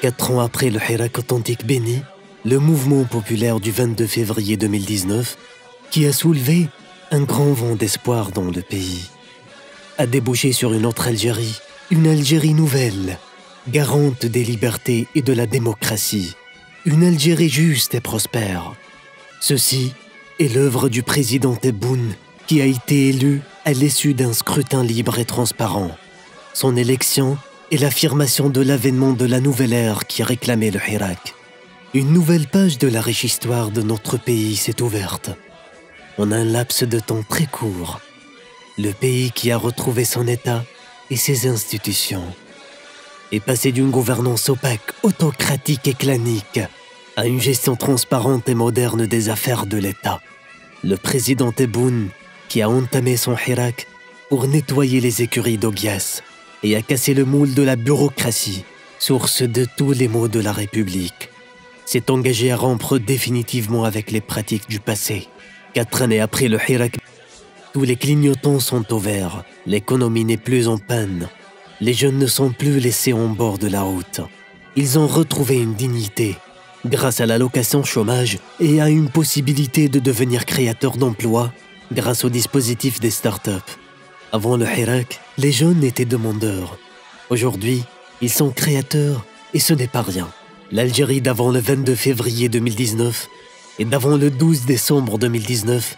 4 ans après le Hirak authentique béni, le mouvement populaire du 22 février 2019, qui a soulevé un grand vent d'espoir dans le pays, a débouché sur une autre Algérie, une Algérie nouvelle, garante des libertés et de la démocratie, une Algérie juste et prospère. Ceci est l'œuvre du président Tebboune, qui a été élu à l'issue d'un scrutin libre et transparent. Son élection est l'affirmation de l'avènement de la nouvelle ère qui réclamait le Hirak. Une nouvelle page de la riche histoire de notre pays s'est ouverte. En un laps de temps très court, le pays qui a retrouvé son État et ses institutions est passé d'une gouvernance opaque, autocratique et clanique à une gestion transparente et moderne des affaires de l'État. Le président Tebboune, qui a entamé son Hirak pour nettoyer les écuries d'Ogias et a cassé le moule de la bureaucratie, source de tous les maux de la République, s'est engagé à rompre définitivement avec les pratiques du passé. 4 années après le Hirak, tous les clignotants sont au vert, l'économie n'est plus en panne, les jeunes ne sont plus laissés en bord de la route. Ils ont retrouvé une dignité grâce à l'allocation chômage et à une possibilité de devenir créateur d'emplois grâce au dispositif des startups. Avant le Hirak, les jeunes étaient demandeurs. Aujourd'hui, ils sont créateurs et ce n'est pas rien. L'Algérie d'avant le 22 février 2019 et d'avant le 12 décembre 2019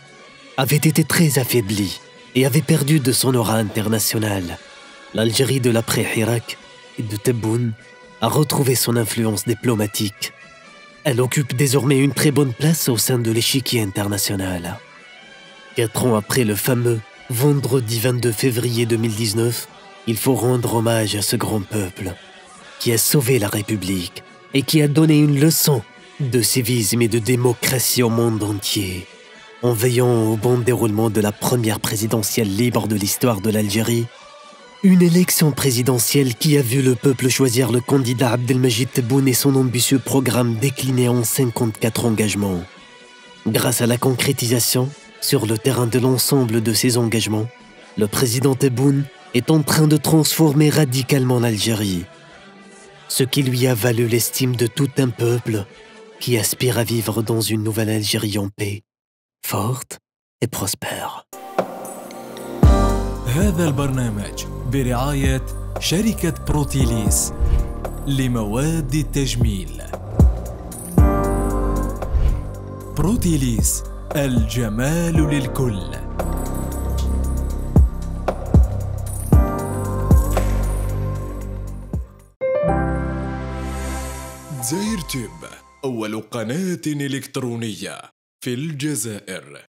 avait été très affaiblie et avait perdu de son aura internationale. L'Algérie de l'après-Hirak et de Tebboune a retrouvé son influence diplomatique. Elle occupe désormais une très bonne place au sein de l'échiquier international. 4 ans après le fameux vendredi 22 février 2019, il faut rendre hommage à ce grand peuple qui a sauvé la République et qui a donné une leçon de civisme et de démocratie au monde entier. En veillant au bon déroulement de la première présidentielle libre de l'histoire de l'Algérie, une élection présidentielle qui a vu le peuple choisir le candidat Abdelmajid Tebboune et son ambitieux programme décliné en 54 engagements. Grâce à la concrétisation, sur le terrain de l'ensemble de ces engagements, le président Tebboune est en train de transformer radicalement l'Algérie, ce qui lui a valu l'estime de tout un peuple qui aspire à vivre dans une nouvelle Algérie en paix, forte et prospère. هذا البرنامج برعاية شركة بروتيليس لمواد التجميل. بروتيليس، الجمال للكل. زاير تيوب، أول قناة إلكترونية في الجزائر.